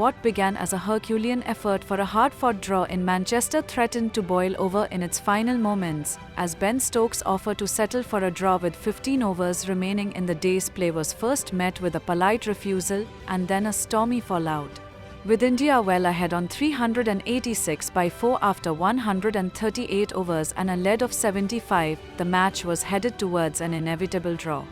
what began as a Herculean effort for a hard-fought draw in Manchester threatened to boil over in its final moments, as Ben Stokes' offer to settle for a draw with 15 overs remaining in the day's play was first met with a polite refusal and then a stormy fallout. With India well ahead on 386 by 4 after 138 overs and a lead of 75, the match was headed towards an inevitable draw.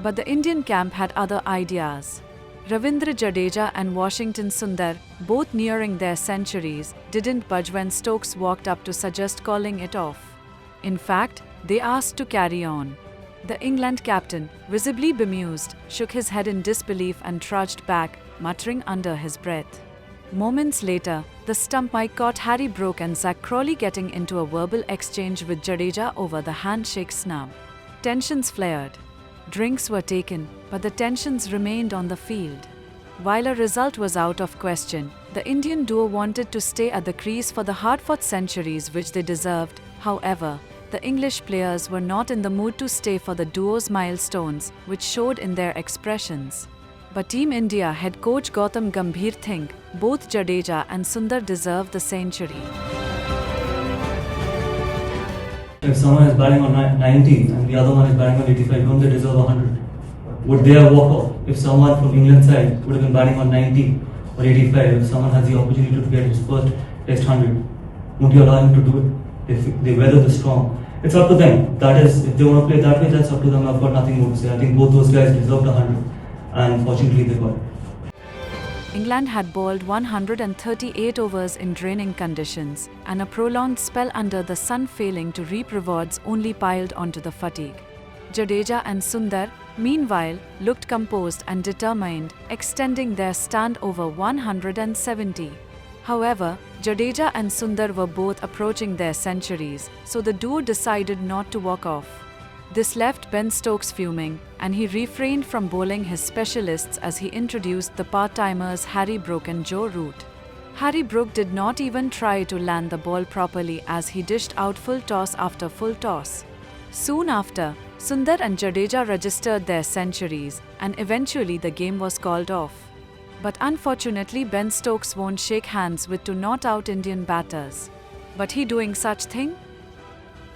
But the Indian camp had other ideas. Ravindra, Jadeja and Washington-Sundar, both nearing their centuries, didn't budge when Stokes walked up to suggest calling it off. In fact, they asked to carry on. The England captain, visibly bemused, shook his head in disbelief and trudged back, muttering under his breath. Moments later, the stump mic caught Harry Brook and Zach Crawley getting into a verbal exchange with Jadeja over the handshake snub. Tensions flared. Drinks were taken, but the tensions remained on the field. While a result was out of question, the Indian duo wanted to stay at the crease for the hard-fought centuries which they deserved. However, the English players were not in the mood to stay for the duo's milestones, which showed in their expressions. But Team India head coach Gautam Gambhir think both Jadeja and Sundar deserve the century. If someone is batting on 90 and the other one is batting on 85, don't they deserve 100? Would they have walked off? If someone from England side would have been batting on 90 or 85, if someone has the opportunity to get his first Test 100, won't you allow him to do it? If they weather the storm, it's up to them. That is, if they want to play that way, that's up to them. I've got nothing more to say. I think both those guys deserved 100, and fortunately they got it. England had bowled 138 overs in draining conditions, and a prolonged spell under the sun failing to reap rewards only piled onto the fatigue. Jadeja and Sundar, meanwhile, looked composed and determined, extending their stand over 170. However, Jadeja and Sundar were both approaching their centuries, so the duo decided not to walk off. This left Ben Stokes fuming, and he refrained from bowling his specialists as he introduced the part-timers Harry Brook and Joe Root. Harry Brook did not even try to land the ball properly as he dished out full toss after full toss. Soon after, Sundar and Jadeja registered their centuries, and eventually the game was called off. But unfortunately, Ben Stokes won't shake hands with two not-out Indian batters. But he doing such thing?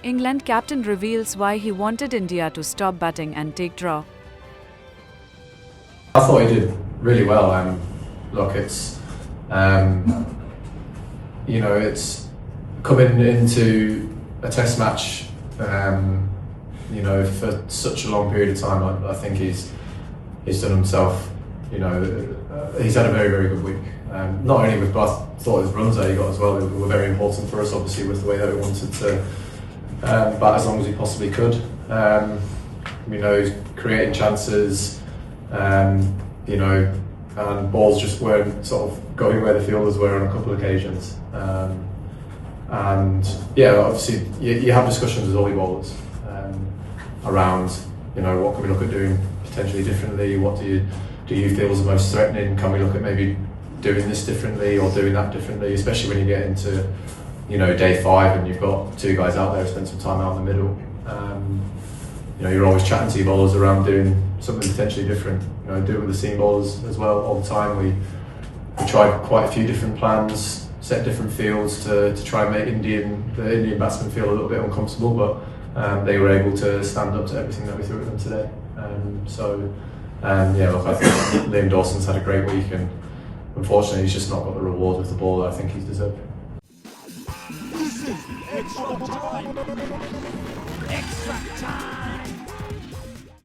England captain reveals why he wanted India to stop batting and take draw. I thought he did really well. Look, it's it's coming into a Test match, for such a long period of time. I think he's done himself. He's had a very, very good week. Not only with, but I thought his runs that he got as well were very important for us. Obviously, with the way that we wanted to bat as long as he possibly could. He's creating chances, and balls just weren't sort of going where the fielders were on a couple of occasions. Obviously you have discussions with all your bowlers around, what can we look at doing potentially differently? What do you feel is the most threatening? Can we look at maybe doing this differently or doing that differently? Especially when you get into day 5 and you've got two guys out there who spend some time out in the middle. You're always chatting to your bowlers around doing something potentially different. Do it with the seam bowlers as well all the time. We tried quite a few different plans, set different fields to try and make the Indian batsmen feel a little bit uncomfortable, but they were able to stand up to everything that we threw at them today. I think Liam Dawson's had a great week, and unfortunately he's just not got the reward with the ball that I think he's deserved. Extra time! Extra time!